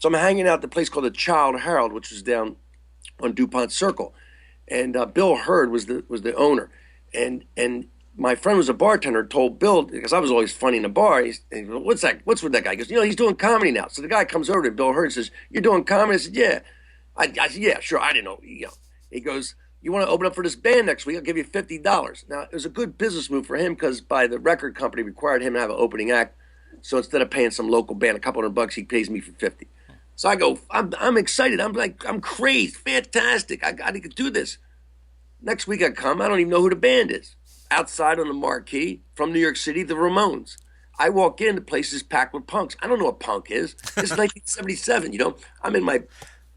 So I'm hanging out at the place called the Child Herald, which is down on DuPont Circle, and Bill Hurd was the owner, and my friend was a bartender. Told Bill, because I was always funny in the bar. He goes, "What's that? What's with that guy?" He goes, he's doing comedy now. So the guy comes over to Bill Hurd and says, "You're doing comedy?" I said, "Yeah." I said, "Yeah, sure." I didn't know. He goes, "You want to open up for this band next week? I'll give you $50." Now it was a good business move for him because by the record company required him to have an opening act. So instead of paying some local band a couple $100, he pays me for 50. So I go, I'm excited. I'm like, I'm crazed, fantastic. I got to do this. Next week I come, I don't even know who the band is. Outside on the marquee from New York City, the Ramones. I walk in, the place is packed with punks. I don't know what punk is. It's 1977, I'm in my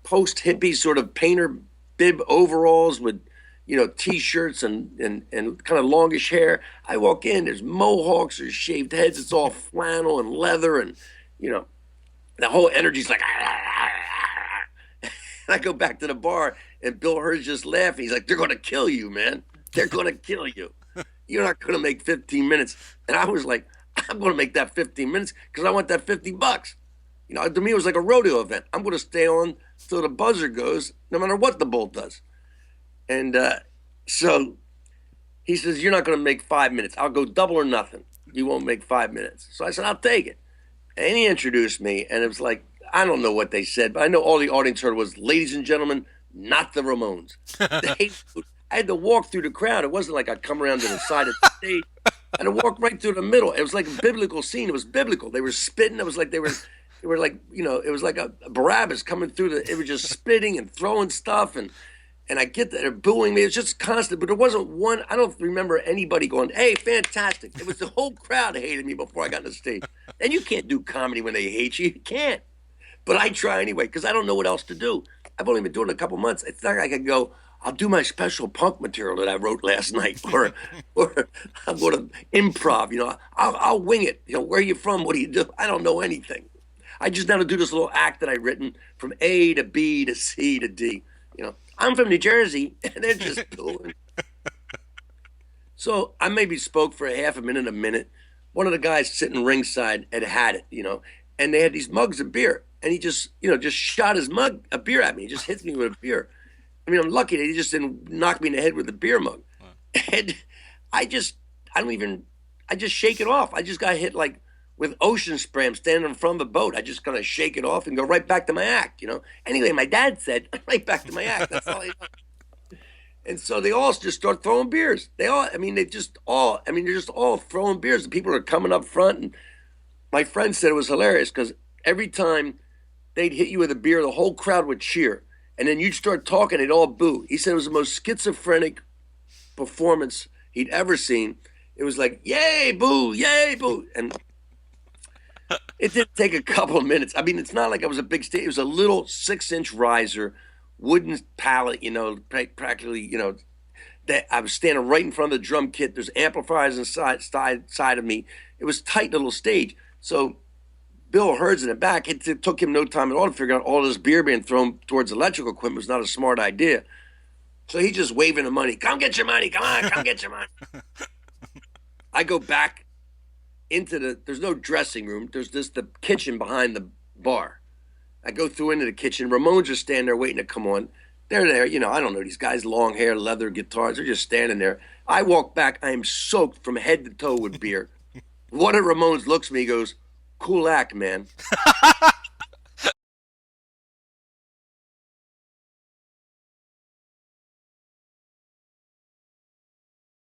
post-hippie sort of painter bib overalls with, T-shirts and kind of longish hair. I walk in, there's mohawks, there's shaved heads. It's all flannel and leather and, the whole energy's like, and I go back to the bar and Bill Hurd's just laughing. He's like, "They're going to kill you, man. They're going to kill you. You're not going to make 15 minutes. And I was like, I'm going to make that 15 minutes because I want that $50. To me, it was like a rodeo event. I'm going to stay on till the buzzer goes, no matter what the bull does. And so he says, "You're not going to make 5 minutes. I'll go double or nothing. You won't make 5 minutes." So I said, "I'll take it." And he introduced me, and it was like, I don't know what they said, but I know all the audience heard was, "Ladies and gentlemen, not the Ramones." I had to walk through the crowd. It wasn't like I'd come around to the side of the stage. I had to walk right through the middle. It was like a biblical scene. It was biblical. They were spitting. It was like they were like, it was like a Barabbas coming through. It was just spitting and throwing stuff, and I get that they're booing me. It's just constant, but there wasn't one. I don't remember anybody going, "Hey, fantastic." It was the whole crowd hated me before I got on the stage. And you can't do comedy when they hate you. You can't. But I try anyway because I don't know what else to do. I've only been doing it a couple months. It's not like I can go, "I'll do my special punk material that I wrote last night," or I'm going to improv. I'll wing it. Where are you from? What do you do? I don't know anything. I just know how to do this little act that I've written from A to B to C to D. I'm from New Jersey, and they're just doing. So I maybe spoke for a half a minute. One of the guys sitting ringside had it, and they had these mugs of beer, and he just shot his mug, a beer at me. He just hits me with a beer. I mean, I'm lucky that he just didn't knock me in the head with a beer mug. Wow. And I just shake it off. I just got hit like with ocean spray. I'm standing in front of a boat. I just kind of shake it off and go right back to my act, Anyway, my dad said, right back to my act. That's all I know. And so they all just start throwing beers. They're just all throwing beers. The people are coming up front. And my friend said it was hilarious because every time they'd hit you with a beer, the whole crowd would cheer. And then you'd start talking, they'd all boo. He said it was the most schizophrenic performance he'd ever seen. It was like, "Yay, boo, yay, boo." And it did take a couple of minutes. I mean, it's not like I was a big stage. It was a little 6-inch riser, wooden pallet, practically, that I was standing right in front of the drum kit. There's amplifiers inside side of me. It was a tight little stage. So Bill Hurd's in the back. It took him no time at all to figure out all this beer being thrown towards electrical equipment was not a smart idea. So he's just waving the money. "Come get your money. Come on, come get your money." I go back into there's no dressing room. There's just the kitchen behind the bar. I go through into the kitchen. Ramones are standing there waiting to come on. They're there, I don't know, these guys, long hair, leather guitars, they're just standing there. I walk back. I am soaked from head to toe with beer. One of Ramones looks at me, goes, "Cool act, man."